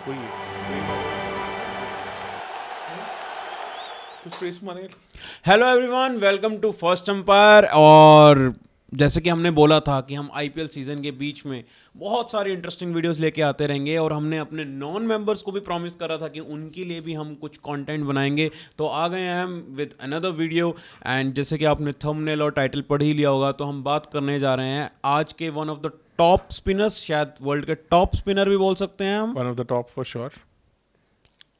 वही है तो स्पेस मारेंगे। Hello everyone, welcome to first umpire. और जैसे कि हमने बोला था कि हम आईपीएल सीजन के बीच में बहुत सारी इंटरेस्टिंग वीडियोस लेके आते रहेंगे, और हमने अपने नॉन मेंबर्स को भी प्रॉमिस करा था कि उनके लिए भी हम कुछ कंटेंट बनाएंगे। तो आ गए हैं हम विद अनदर वीडियो। एंड जैसे कि आपने थंबनेल और टाइटल पढ़ ही लिया होगा, तो हम बात करने जा रहे हैं आज के one of the top spinners, शायद वर्ल्ड के टॉप स्पिनर भी बोल सकते हैं हम, one of the top for sure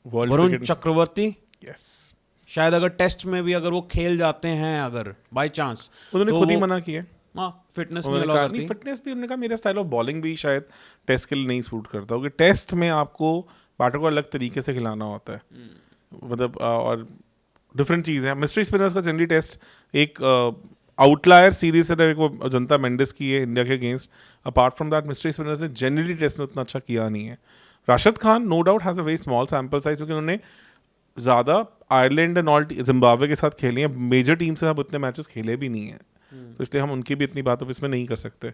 world Varun cricket. Chakravarthy. Yes, शायद अगर टेस्ट में भी अगर वो खेल जाते हैं, अगर बाय चांस, उन्होंने तो खुद ही वो मना किया। हाँ फिटनेस नहीं उन्होंने अलाउ कहा नहीं, करती। फिटनेस भी उन्होंने कहा मेरा स्टाइल ऑफ बॉलिंग भी शायद टेस्ट के लिए नहीं सूट करता, क्योंकि टेस्ट में आपको बैटर को अलग तरीके से खिलाना होता है। मतलब और डिफरेंट चीज़ है। मिस्ट्री स्पिनर्स का जनरली टेस्ट एक आउटलायर सीरीज से एक वो जनता मेंडिस की है इंडिया के against. Apart from that mystery spinners ने जनरली टेस्ट में उतना अच्छा किया नहीं है। Rashid Khan no doubt has a very small sample size, क्योंकि उन्होंने ज़्यादा आयरलैंड एंड ऑल जिम्बाब्वे के साथ खेली हैं। मेजर टीम से अब उतने मैचेस खेले भी नहीं हैं, तो इसलिए हम उनकी भी इतनी बात अब इसमें नहीं कर सकते।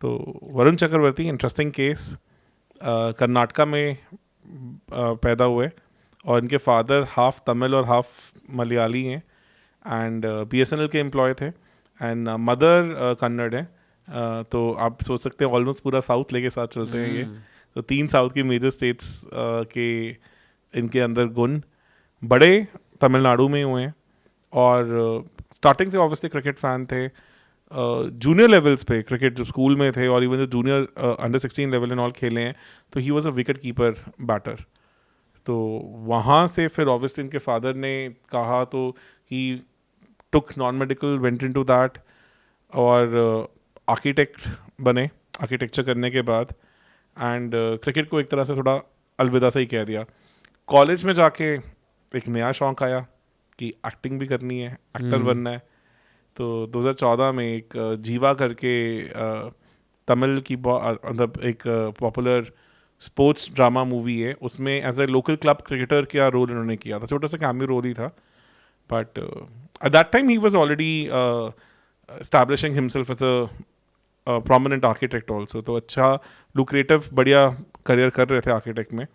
तो वरुण चक्रवर्ती इंटरेस्टिंग केस, कर्नाटका में पैदा हुए और इनके फादर हाफ तमिल और हाफ मलयाली हैं, एंड बीएसएनएल के एम्प्लॉय थे, एंड मदर कन्नड़ है। तो आप सोच सकते हैं ऑलमोस्ट पूरा साउथ लेके साथ चलते हैं ये। तो 3 साउथ की मेजर स्टेट्स के इनके अंदर गुण बड़े तमिलनाडु में हुए हैं, और स्टार्टिंग से ऑब्वियसली क्रिकेट फ़ैन थे। जूनियर लेवल्स पे क्रिकेट जो स्कूल में थे, और इवन जो junior under 16 level and all खेले हैं, तो he was a wicketkeeper batter. तो वहाँ से फिर ऑब्वियसली इनके फादर ने कहा तो he took non medical, went into that, और आर्किटेक्ट बने आर्किटेक्चर करने के बाद, एंड क्रिकेट को एक तरह से थोड़ा अलविदा से ही कह दिया। कॉलेज में जाके एक नया शौक आया कि एक्टिंग भी करनी है, एक्टर बनना है। तो 2014 में एक जीवा करके तमिल की मतलब एक पॉपुलर स्पोर्ट्स ड्रामा मूवी है, उसमें as a local club cricketer का रोल इन्होंने किया था। छोटा सा कैमियो रोल ही था, but at that time he was already establishing himself as a prominent architect also. तो अच्छा लुक्रेटिव बढ़िया करियर कर रहे थे आर्किटेक्ट में,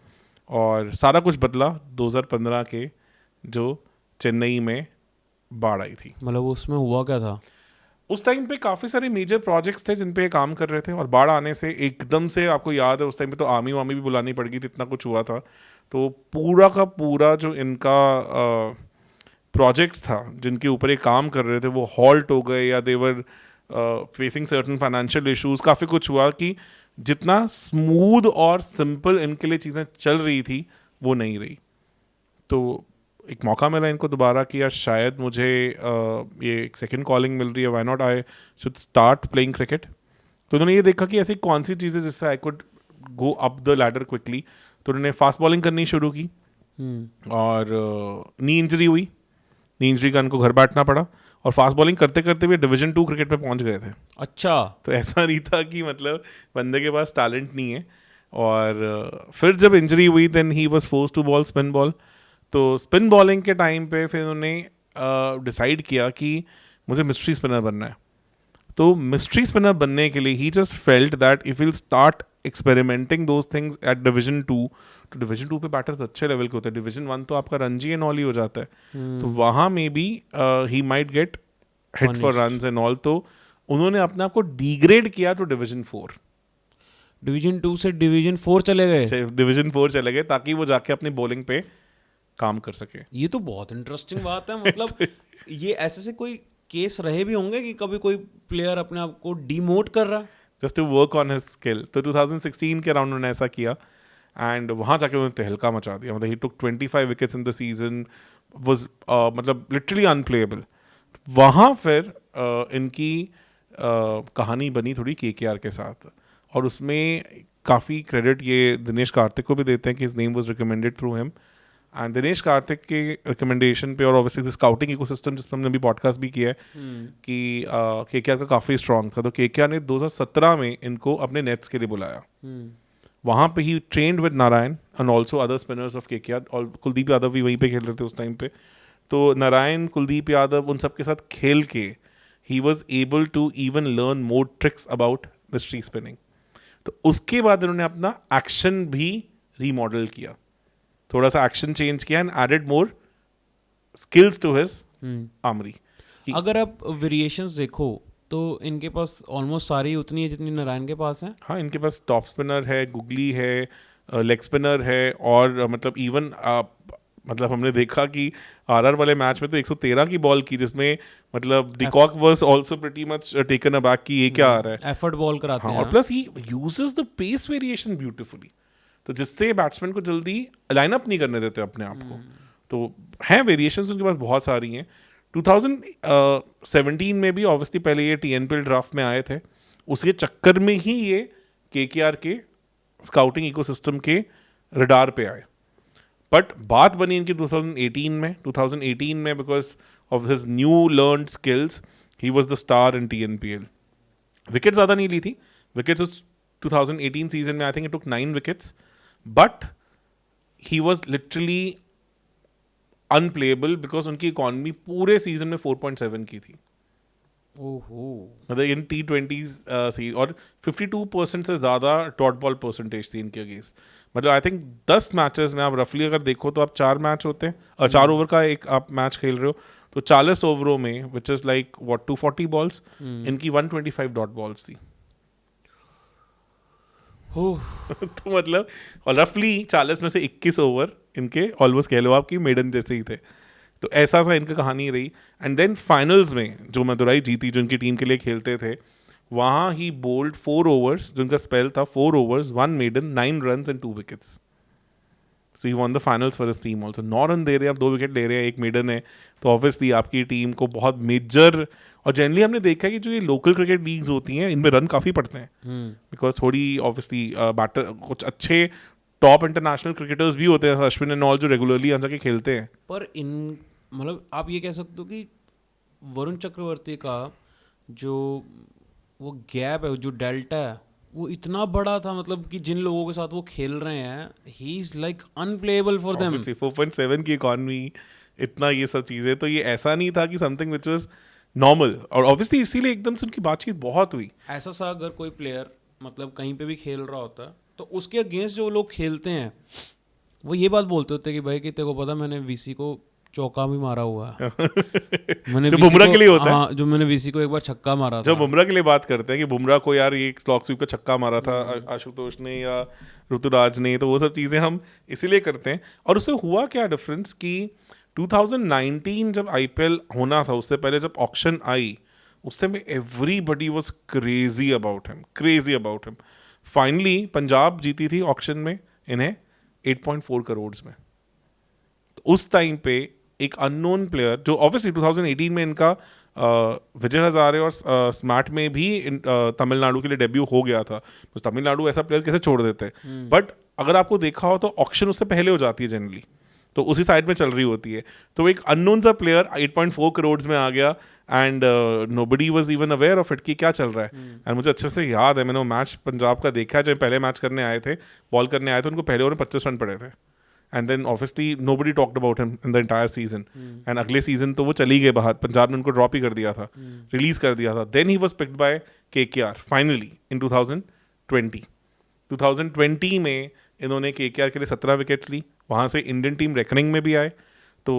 और सारा कुछ बदला 2015 के जो चेन्नई में बाढ़ आई थी। मतलब उसमें हुआ क्या था? उस टाइम पे काफ़ी सारे मेजर प्रोजेक्ट्स थे जिन पे ये काम कर रहे थे, और बाढ़ आने से एकदम से, आपको याद है उस टाइम पे तो आर्मी वामी भी बुलानी पड़ गई थी, इतना कुछ हुआ था। तो पूरा का पूरा जो इनका प्रोजेक्ट्स था जिनके ऊपर ये काम कर रहे थे, वो हॉल्ट हो गए, या देवर फेसिंग सर्टन फाइनेंशियल इश्यूज। काफ़ी कुछ हुआ कि जितना स्मूथ और सिंपल इनके लिए चीज़ें चल रही थी वो नहीं रही। तो एक मौका मिला इनको दोबारा कि यार शायद मुझे ये एक सेकंड कॉलिंग मिल रही है, why not I should start playing cricket. तो उन्होंने ये देखा कि ऐसी कौन सी चीज़ें जिससे I could go up the ladder quickly. तो उन्होंने फास्ट बॉलिंग करनी शुरू की, और नी इंजरी हुई। नी इंजरी का इनको घर बैठना पड़ा, और फास्ट बॉलिंग करते करते भी डिवीजन 2 क्रिकेट में पहुंच गए थे। अच्छा। तो ऐसा नहीं था कि मतलब बंदे के पास टैलेंट नहीं है। और फिर जब इंजरी हुई then he was force to bowl spin bowl. तो स्पिन बॉलिंग के टाइम पे फिर उन्होंने डिसाइड किया कि मुझे मिस्ट्री स्पिनर बनना है। तो मिस्ट्री स्पिनर बनने के लिए he just felt that if will start experimenting those things at division 2, तो डिवीजन 2 पे बैटर्स अच्छे लेवल के होते हैं, डिवीजन 1 तो आपका रणजी एंड ऑल ही हो जाता है। तो वहाँ में भी he might get hit for runs and all. तो उन्होंने अपने आप को डिग्रेड किया टू डिवीजन 4, डिवीजन 2 से डिवीजन 4 चले गए। से डिवीजन 4 चले गए, ताकि वो जाके अपनी बॉलिंग पे काम कर सके। ये तो बहुत इंटरेस्टिंग बात है। मतलब ये ऐसे से कोई केस रहे भी होंगे कि कभी कोई प्लेयर अपने आप को डिमोट कर रहा है? Just to work on his skill. तो 2016 के अराउंड उन्होंने ऐसा किया, एंड वहाँ जाके उन्होंने तहलका मचा दिया। मतलब ही टुक 25 wickets in the season, was मतलब लिटरली अनप्लेएबल। वहाँ फिर इनकी कहानी बनी थोड़ी केकेआर के साथ, और उसमें काफ़ी क्रेडिट ये दिनेश कार्तिक को भी देते हैं कि his name was recommended through him. And Dinesh Karthik के रिकमेंडेशन पे, और ऑब्वियसली स्काउटिंग इकोसिस्टम जिस पर हमने अभी पॉडकास्ट भी किया है कि केकेआर का काफ़ी स्ट्रॉन्ग था। तो केकेआर ने 2017 में इनको अपने नेट्स के लिए बुलाया। वहाँ पे he trained with Narine and also other spinners of KKR, और कुलदीप यादव भी वहीं पे खेल रहे थे उस टाइम पे। तो नारायण, कुलदीप यादव, उन सब के साथ खेल के he was able to even learn more tricks about mystery spinning. तो उसके बाद उन्होंने अपना एक्शन भी रीमॉडल किया, थोड़ा सा एक्शन चेंज किया and added more skills to his armoury. अगर आप वेरिएशंस देखो तो इनके पास ऑलमोस्ट सारी उतनी है जितनी नारायण के पास है। हाँ, इनके पास टॉप स्पिनर है, गुगली है, लेग स्पिनर है, और मतलब इवन मतलब हमने देखा कि आरआर वाले मैच में तो 113 की बॉल की, जिसमें मतलब de Kock was also pretty much taken aback कि ये क्या आ रहा है। एफर्ट बॉल कराते हाँ, हैं। और plus he uses the pace variation beautifully, तो जिससे बैट्समैन को जल्दी लाइनअप नहीं करने देते अपने आप को। तो हैं वेरिएशंस उनके पास बहुत सारी हैं। 2017 में भी ऑब्वियसली पहले ये TNPL ड्राफ्ट में आए थे, उसके चक्कर में ही ये KKR के स्काउटिंग इकोसिस्टम के रडार पे आए। बट बात बनी इनकी 2018 में because of his new learned skills he was the star in TNPL। Wicket ज़्यादा नहीं ली थी, विकेट्स उस 2018 सीजन में I think it took 9 wickets, but he was literally unplayable because उनकी इकॉनमी पूरे सीजन में 4.7 की थी। ओहो, मतलब इन T20 सी, और 52% से ज़्यादा डॉट बॉल परसेंटेज थी इनके अगेंस्ट। मतलब आई थिंक 10 मैचेस में आप रफली अगर देखो तो आप 4 मैच होते हैं और 4 ओवर का एक आप मैच खेल रहे हो, तो 40 ओवरों में which is like what 240 balls, इनकी 125 डॉट बॉल्स थी। तो मतलब और रफली 40 में से 21 ओवर इनके ऑलमोस्ट कह लो आपकी मेडन जैसे ही थे। तो ऐसा सा इनकी कहानी रही। एंड देन फाइनल्स में जो मदुराई जीती, जो इनकी टीम के लिए खेलते थे, वहाँ ही बोल्ड 4 ओवर्स, जो उनका स्पेल था 4 overs 1 maiden 9 runs and 2 wickets. So he won the finals for his team also. 9 run दे रहे हैं आप, 2 विकेट ले रहे हैं, 1 मेडन है, तो ऑब्वियसली आपकी टीम को बहुत मेजर। और जनरली हमने देखा है कि जो ये लोकल क्रिकेट लीग्स होती हैं इनमें रन काफ़ी पड़ते हैं, बिकॉज थोड़ी ऑब्वियसली बैटर कुछ अच्छे टॉप इंटरनेशनल क्रिकेटर्स भी होते हैं, अश्विन एंड ऑल, जो रेगुलरली यहाँ जाके खेलते हैं। पर इन मतलब आप ये कह सकते हो कि वरुण चक्रवर्ती का जो वो गैप है, जो डेल्टा है, वो इतना बड़ा था, मतलब कि जिन लोगों के साथ वो खेल रहे हैं, he is like unplayable for them. 4.7 की इकॉनमी, इतना ये सब चीज़ें, तो ये ऐसा नहीं था कि समथिंग विच वाज नॉर्मल। और ऑब्वियसली इसीलिए एकदम से उनकी बातचीत बहुत हुई। ऐसा सा अगर कोई प्लेयर मतलब कहीं पे भी खेल रहा होता है तो उसके अगेंस्ट जो लोग खेलते हैं वो ये बात बोलते होते हैं कि भाई कि तेरे को पता मैंने VC को चौका भी मारा हुआ है। मैंने जो VC बुमराह को- के लिए होता है। हाँ, जो मैंने VC को एक बार छक्का मारा जब था। बुमराह के लिए बात करते हैं कि बुमराह को यार ये स्लॉग स्वीप पे छक्का मारा था आशुतोष ने या ऋतुराज ने, तो वो सब चीज़ें हम इसीलिए करते हैं। और उससे हुआ क्या डिफरेंस कि 2019 जब IPL होना था, उससे पहले जब ऑक्शन आई, उस time everybody was crazy about him. Finally Punjab जीती थी ऑक्शन में इन्हें 8.4 करोड़ में। तो उस टाइम पे एक अननोन प्लेयर, जो ऑब्वियसली 2018 में इनका विजय हजारे और स्मार्ट में भी तमिलनाडु के लिए डेब्यू हो गया था, तो तमिलनाडु ऐसा प्लेयर कैसे छोड़ देते हैं। बट अगर आपको देखा हो तो ऑक्शन उससे पहले हो जाती है जनरली, तो उसी साइड में चल रही होती है। तो एक अननोन सा प्लेयर 8.4 करोड़ में आ गया and nobody was even aware of it कि क्या चल रहा है। एंड मुझे अच्छे से याद है, मैंने वो मैच पंजाब का देखा है, जब पहले मैच करने आए थे, बॉल करने आए थे, उनको पहले ओवर में 25 रन पड़े थे। And then obviously nobody talked about him in the entire season. एंड अगले सीजन तो वो चली गए बाहर, पंजाब ने उनको ड्रॉप ही कर दिया था, रिलीज कर दिया था। Then he was picked by KKR finally in 2020 में इन्होंने KKR के लिए 17 विकेट्स ली, वहाँ से इंडियन टीम रेकनिंग में भी आए। तो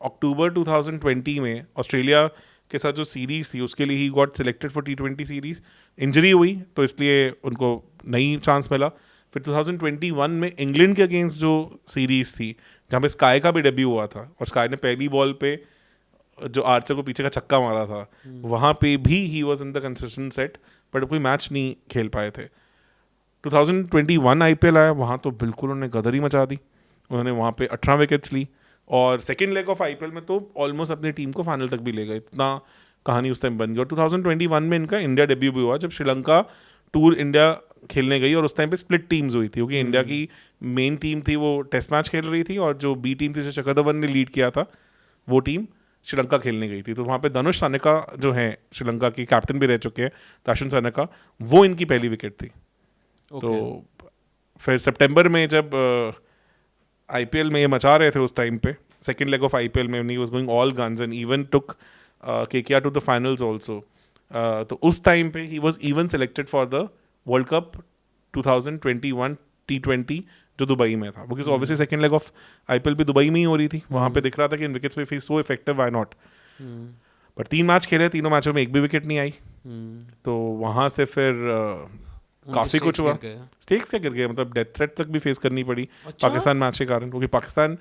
अक्टूबर 2020 में ऑस्ट्रेलिया के साथ जो सीरीज़ थी उसके लिए he got selected for T20 series. Injury हुई तो इसलिए उनको नई चांस मिला। फिर 2021 में इंग्लैंड के अगेंस्ट जो सीरीज़ थी, जहाँ पे स्काई का भी डेब्यू हुआ था, और स्काई ने पहली बॉल पे जो आर्चर को पीछे का छक्का मारा था, वहाँ पे भी he was in the consistent set, but कोई मैच नहीं खेल पाए थे। 2021 IPL आया, वहाँ तो बिल्कुल उन्होंने गदर ही मचा दी। उन्होंने वहाँ पे 18 विकेट्स ली और सेकेंड लेग ऑफ IPL में तो ऑलमोस्ट अपनी टीम को फाइनल तक भी ले गए, इतना कहानी उस टाइम बन गई। और 2021 में इनका इंडिया डेब्यू भी हुआ, जब श्रीलंका टूर इंडिया खेलने गई, और उस टाइम पे स्प्लिट टीम्स हुई थी, क्योंकि इंडिया की मेन टीम थी वो टेस्ट मैच खेल रही थी, और जो B टीम थी, जो शिखर धवन ने लीड किया था, वो टीम श्रीलंका खेलने गई थी। तो वहाँ पे धनुष सानेका जो है श्रीलंका की कैप्टन भी रह चुके हैं, ताशुन सानेका, वो इनकी पहली विकेट थी। तो फिर सितंबर में जब IPL में ये मचा रहे थे उस टाइम पे, सेकेंड लेग ऑफ IPL में he was going all guns and even took KKR to the finals also. तो उस टाइम पे he was even selected for the world cup 2021 T20 जो दुबई में था, because obviously second leg of IPL भी दुबई में ही हो रही थी, वहाँ पे दिख रहा था कि इन विकेट्स पे सो इफेक्टिव, व्हाई नॉट। पर 3 मैच खेले, तीनों मैचों में एक भी विकेट नहीं आई, तो वहाँ से फिर काफी कुछ हुआ। स्टेक्स क्या गिर गए, मतलब डेथ थ्रेट तक भी फेस करनी पड़ी पाकिस्तान मैच के कारण, क्योंकि पाकिस्तान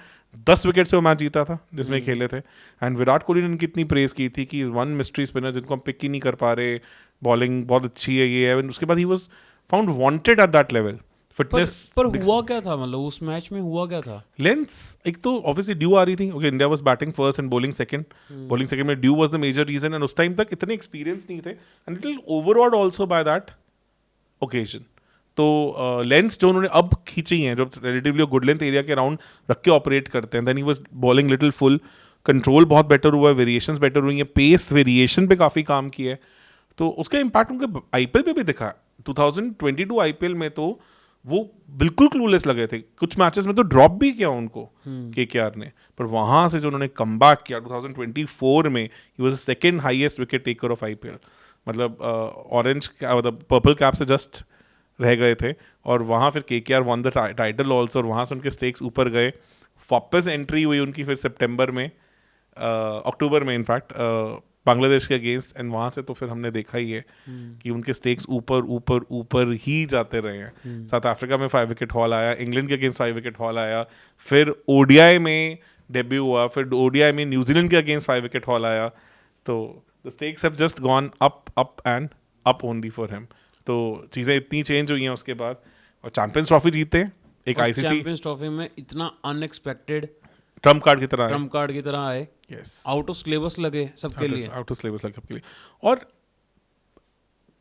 10 विकेट से वो मैच जीता था जिसमें खेले थे। एंड विराट कोहली ने इनकी इतनी प्रेज की थी कि वन मिस्ट्री स्पिनर जिनको हम पिक ही नहीं कर पा रहे, बॉलिंग बहुत अच्छी है ये है। उसके बाद he was found wanted at that level. Fitness पर हुआ क्या था, मतलब उस मैच में हुआ क्या था? लेंस, एक तो ऑब्वियसली ड्यू आ रही थी, okay, India was batting first and bowling second, bowling second में dew was the major reason, and उस टाइम तक इतने एक्सपीरियंस नहीं थे, and little overawed also by that occasion. तो लेंस जो उन्होंने अब खींची हैं, जो रिलेटिवली गुड लेंथ एरिया के अराउंड रख के ऑपरेट करते हैं, then he was bowling little full, control बहुत बेटर हुआ है, वेरिएशंस बेटर हुई हैं, पेस वेरिएशन पे काफ़ी काम किया है, तो उसका इम्पैक्ट उनके IPL पे भी दिखा। 2022 IPL में तो वो बिल्कुल क्लूलेस लगे थे, कुछ मैचेस में तो ड्रॉप भी किया उनको KKR ने, पर वहाँ से जो उन्होंने कमबैक किया 2024 में, he was the second highest wicket taker of IPL, मतलब ऑरेंज मतलब पर्पल कैप से जस्ट रह गए थे, और वहाँ फिर KKR one the title also, और वहाँ से उनके स्टेक्स ऊपर गए। वापस एंट्री हुई उनकी फिर सितंबर में, अक्टूबर में इनफैक्ट, बांग्लादेश के अगेंस्ट, एंड वहाँ से तो फिर हमने देखा ही है कि उनके स्टेक्स ऊपर ऊपर ऊपर ही जाते रहे हैं। साउथ अफ्रीका में 5 विकेट हॉल आया, इंग्लैंड के अगेंस्ट 5 विकेट हॉल आया, फिर ODI में डेब्यू हुआ, फिर ODI में न्यूजीलैंड के अगेंस्ट 5 विकेट हॉल आया, तो the stakes have just gone up up and up only for him. तो चीज़ें इतनी चेंज हुई हैं उसके बाद, और चैंपियंस ट्रॉफी जीतते हैं, एक ICC चैंपियंस ट्रॉफी में इतना अनएक्सपेक्टेड ट्रम्प कार्ड की तरह आए, यस, आउट ऑफ सिलेबस लगे सबके लिए, आउट ऑफ सिलेबस लगे सबके लिए। और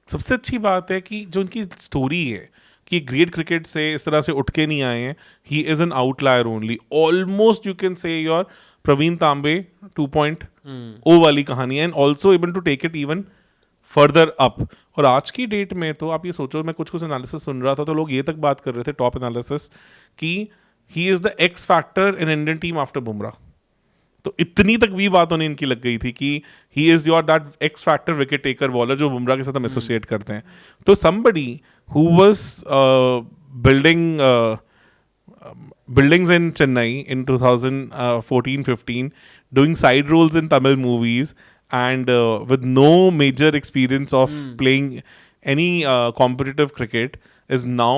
सबसे अच्छी बात है कि जो उनकी स्टोरी है कि ग्रेट क्रिकेट से इस तरह से उठ के नहीं आए हैं, he is an outlier only, almost you can say your Praveen Tambe 2.0 वाली कहानी है, and also able to take it even further up. और आज की डेट में तो आप ये सोचो, मैं कुछ एनालिसिस सुन रहा था तो लोग ये तक बात कर रहे थे, टॉप एनालिसिस, कि he is the X factor in Indian team after Bumrah. तो इतनी तक भी बात होने इनकी लग गई थी कि he is your that X factor wicket taker bowler जो बुमराह के साथ हम एसोसिएट करते हैं। तो somebody who was buildings in Chennai in 2014-15, doing side roles in Tamil movies, and with no major experience of playing any competitive cricket, is now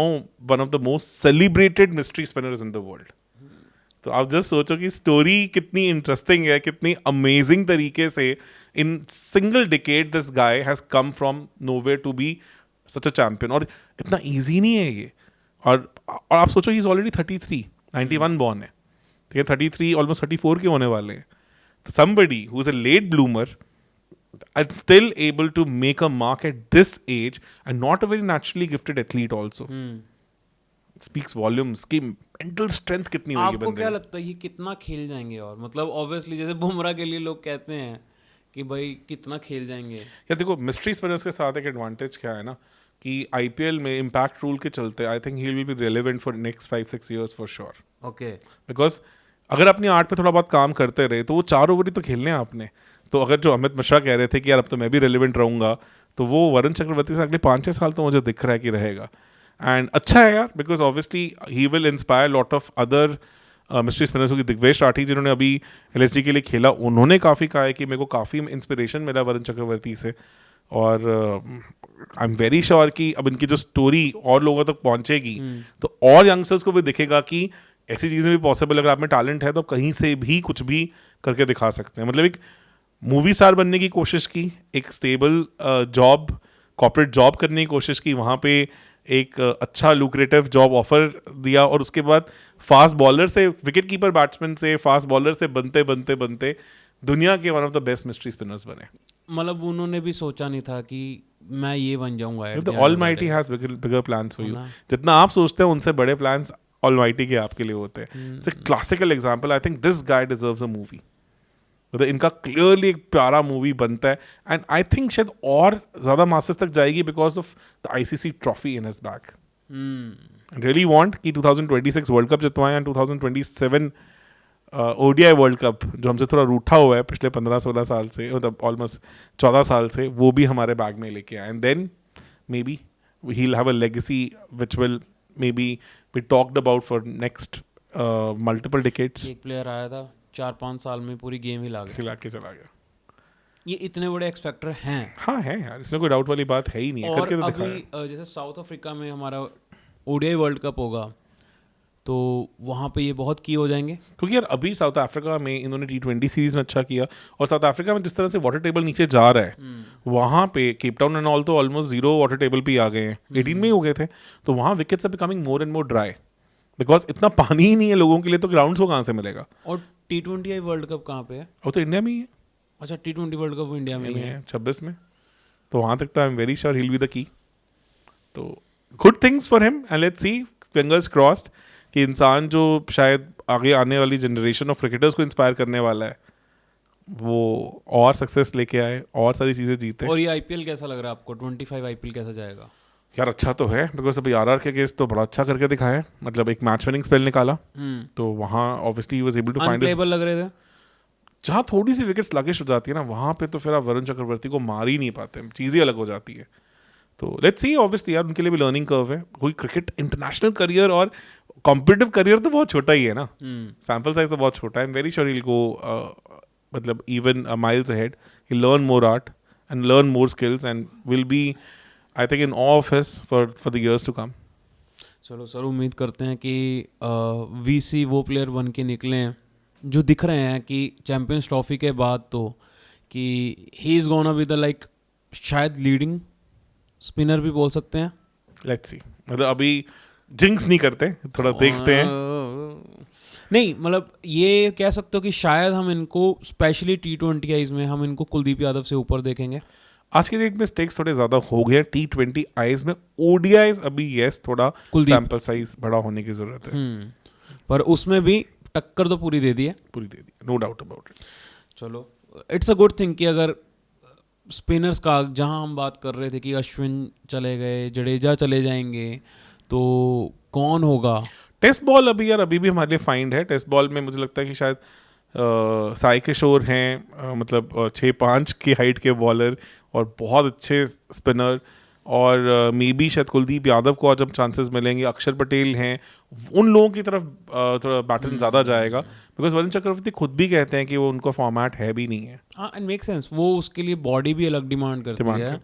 one of the most celebrated mystery spinners in the world. तो आप just सोचो कि story कितनी interesting है, कितनी amazing तरीके से in single decade this guy has come from nowhere to be such a champion. और इतना इजी नहीं है ये, और आप सोचो ही इज ऑलरेडी 33, 91 बॉर्न है, ठीक है, 33 ऑलमोस्ट 34 के होने वाले हैं। तो somebody who is a late bloomer and still able to make a mark at this age, and not a very naturally gifted athlete also, speaks volumes कि mental strength कितनी होगी बंदे में। आपको क्या लगता है ये कितना खेल जाएंगे? और मतलब ऑब्वियसली जैसे बुमराह के लिए लोग कहते हैं कि भाई कितना खेल जाएंगे। यार देखो, मिस्ट्री स्पिनर्स के साथ एक एडवांटेज क्या है ना, कि IPL में इम्पैक्ट रूल के चलते I think he will B relevant for next 5-6 years for sure. Okay, because अगर अपनी आर्ट पे थोड़ा बहुत काम करते रहे तो वो 4 ओवर ही तो खेलने हैं आपने। तो अगर जो अमित मिश्रा कह रहे थे कि यार अब तो मैं भी रेलिवेंट रहूंगा, तो वो वरुण चक्रवर्ती से अगले 5-6 साल तो मुझे दिख रहा है कि रहेगा। एंड अच्छा है यार, because obviously he will inspire lot of other mystery spinners. क्योंकि दिग्वेश राठी जिन्होंने अभी LSG के लिए खेला, उन्होंने काफ़ी कहा है कि मेरे को काफ़ी इंस्पिरेशन मिला वरुण चक्रवर्ती से, और आई एम वेरी श्योर कि अब इनकी जो स्टोरी और लोगों तक पहुंचेगी तो और यंगस्टर्स को भी दिखेगा कि ऐसी चीज़ें भी पॉसिबल, अगर आप में टैलेंट है तो कहीं से भी कुछ भी करके दिखा सकते हैं। मतलब एक मूवी स्टार बनने की कोशिश की, एक स्टेबल जॉब, कॉर्पोरेट जॉब करने की कोशिश की, वहाँ पे एक अच्छा लुक्रेटिव जॉब ऑफर दिया, और उसके बाद फास्ट बॉलर से, विकेट कीपर बैट्समैन से फास्ट बॉलर से बनते बनते बनते दुनिया के one of the best mystery spinners बने। मतलब उन्होंने भी सोचा नहीं था कि मैं ये बन जाऊंगा। Almighty has bigger plans for you. जितना आप सोचते हैं उनसे बड़े प्लान्स ऑलमाइटी के आपके लिए होते हैं। It's a classical example. I think this guy deserves a movie. मतलब इनका क्लियरली एक प्यारा मूवी बनता है, एंड आई थिंक शायद और ज्यादा मास्टर्स तक जाएगी because of the ICC trophy in his back. Really want कि 2026 वर्ल्ड कप जितवाएं, एंड 2027 ODI वर्ल्ड कप जो हमसे थोड़ा रूठा हुआ है पिछले 15-16 साल से, मतलब ऑलमोस्ट 14 साल से, वो भी हमारे बैग में लेके आए, and then maybe he'll have a legacy which will maybe we talked about for next multiple decades. एक प्लेयर आया था 4-5 साल में पूरी गेम हिला गया, खिला के चला गया. ये इतने बड़े एक्स फैक्टर हैं. हाँ है यार, इसमें कोई डाउट वाली बात है ही नहीं है. और करके तो अभी दिखाया. जैसे साउथ अफ्रीका में हमारा ओडीआई वर्ल्ड कप होगा तो वहाँ पे ये बहुत की हो जाएंगे. क्योंकि यार अभी साउथ अफ्रीका में इन्होंने T20 सीरीज में अच्छा किया, और साउथ अफ्रीका में जिस तरह से वाटर टेबल नीचे जा रहा है, वहाँ पे केप टाउन एंड ऑल तो ऑलमोस्ट 0 वाटर टेबल पे ही आ गए हैं. 18 में ही हो गए थे. तो वहाँ wickets are becoming more and more dry, because इतना पानी ही नहीं है लोगों के लिए, तो ग्राउंड्स को कहाँ से मिलेगा. और T20 वर्ल्ड कप कहाँ पे है? वो तो इंडिया में ही है. अच्छा, T20 वर्ल्ड कप इंडिया में ही है 26 में. तो वहाँ तक तो I am very sure he will be the key. तो good things for him, and let's see, fingers crossed, कि इंसान जो शायद आगे आने वाली जनरेशन ऑफ क्रिकेटर्स को इंस्पायर करने वाला है, वो और सक्सेस लेके आए, और सारी चीज़ें जीते. और ये आईपीएल कैसा लग रहा है आपको? 25 आईपीएल कैसा जाएगा? यार अच्छा तो है, बिकॉज अभी आरआर के केस तो बड़ा अच्छा करके दिखाया है. मतलब एक मैच विनिंग स्पेल निकाला, तो वहाँ obviously he was able to find. Unplayable लग रहे थे. जहाँ थोड़ी सी विकेट स्लगिश हो जाती है ना, वहाँ पे तो फिर आप वरुण चक्रवर्ती को मार ही नहीं पाते, चीज़ ही अलग हो जाती है. तो लेट्स सी, ऑब्वियसली यार उनके लिए भी लर्निंग कर्व है. कोई क्रिकेट इंटरनेशनल करियर और कॉम्पिटिटिव करियर तो बहुत छोटा ही है ना. सैम्पल साइज तो बहुत छोटा है. I am very sure he will go मतलब even miles ahead. He learn more art and learn more skills and will be, I think, in office for the years to come. चलो sir, उम्मीद करते हैं कि VC वो player बन के निकले हैं जो दिख रहे हैं कि चैंपियंस ट्रॉफी के बाद तो कि he is gonna be the like शायद लीडिंग स्पिनर भी बोल सकते हैं. लेट्स सी, मतलब अभी जिंक्स नहीं करते, थोड़ा देखते हैं. नहीं, मतलब ये कह सकते हो कि शायद हम इनको स्पेशली T20 आईज में हम इनको कुलदीप यादव से ऊपर देखेंगे. आज के डेट में स्टेक्स थोड़े ज्यादा हो गए T20 आईज में. ओडीआईज अभी यस थोड़ा सैंपल साइज बड़ा होने की जरूरत है. पर उसमें भी टक्कर तो पूरी दे दी है. पूरी दे दी, नो डाउट अबाउट इट. चलो, इट्स अ गुड थिंग कि अगर स्पिनर्स का जहां हम बात कर रहे थे कि अश्विन चले गए, जडेजा चले जाएंगे, तो कौन होगा? टेस्ट बॉल अभी यार अभी भी हमारे लिए फाइंड है. टेस्ट बॉल में मुझे लगता है कि शायद साई किशोर हैं, मतलब 6'5" की हाइट के बॉलर और बहुत अच्छे स्पिनर, और मे बी शायद कुलदीप यादव को आज जब चांसेस मिलेंगे. अक्षर पटेल हैं, उन लोगों की तरफ थोड़ा बैटन ज़्यादा जाएगा, बिकॉज वरुण चक्रवर्ती खुद भी कहते हैं कि वो उनका फॉर्मेट है भी नहीं है. हाँ, एंड मेक सेंस. वो उसके लिए बॉडी भी अलग डिमांड करती है.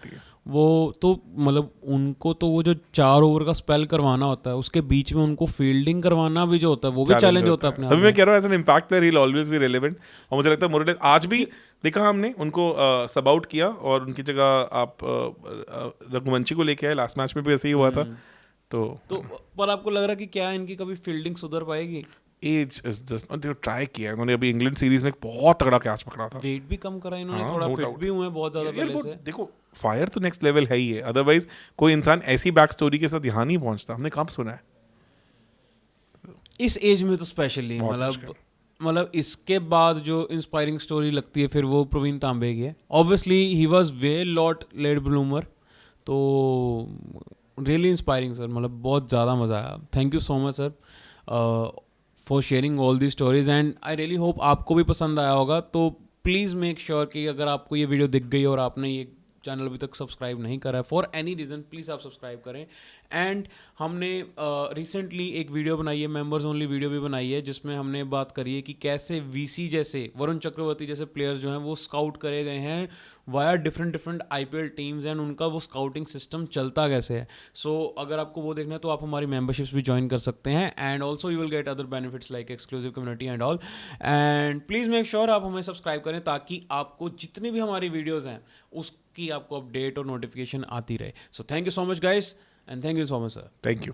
वो तो मतलब उनको तो वो जो 4 ओवर का स्पेल करवाना होता है, उसके बीच में उनको फील्डिंग करवाना भी जो होता है वो भी चैलेंज होता है अपने आप में. अभी मैं कह रहा हूँ as an impact player he will always be relevant. और मुझे लगता है मोरेले आज भी देखा हमने उनको सब आउट किया, और उनकी जगह आप रघुवंशी को लेके आए. लास्ट मैच में भी ऐसे ही हुआ था. तो पर आपको लग रहा है कि क्या इनकी कभी फील्डिंग सुधर पाएगी? Age is just not. Try किया उन्होंने. अभी इंग्लैंड सीरीज में एक बहुत तगड़ा कैच पकड़ा था. वेट भी कम करा इन्होंने. हाँ, थोड़ा no फिट doubt. भी हुए हैं बहुत ज्यादा पहले से. देखो, फायर तो नेक्स्ट लेवल है ही है. अदरवाइज कोई इंसान ऐसी बैक स्टोरी के साथ यहाँ नहीं पहुंचता. हमने कब सुना है इस एज में तो स्पेशली. मतलब इसके बाद जो इंस्पायरिंग स्टोरी लगती है फिर वो प्रवीण तांबे की है. Obviously he was way lot late bloomer. तो रियली इंस्पायरिंग सर. मतलब बहुत ज़्यादा मज़ा आया. Thank you so much sir for sharing all the stories, and I really hope आपको भी पसंद आया होगा. तो प्लीज़ मेक श्योर कि अगर आपको ये वीडियो दिख गई और आपने ये चैनल अभी तक सब्सक्राइब नहीं करा है फॉर एनी रीज़न, प्लीज़ आप सब्सक्राइब करें. एंड हमने रिसेंटली एक वीडियो बनाई है, मेंबर्स ओनली वीडियो भी बनाई है, जिसमें हमने बात करी है कि कैसे वीसी जैसे वरुण चक्रवर्ती जैसे प्लेयर्स जो हैं वो स्काउट करे गए हैं via different IPL teams, and उनका वो स्काउटिंग सिस्टम चलता कैसे है. सो अगर आपको वो देखना है तो आप हमारी मेंबरशिप्स भी ज्वाइन कर सकते हैं, and also you will get other benefits like exclusive community and all. And please make sure आप हमें सब्सक्राइब करें ताकि आपको जितनी भी हमारी वीडियोज़ हैं उसकी आपको अपडेट और नोटिफिकेशन आती रहे. So thank you so much guys, and thank you so much sir. Thank you.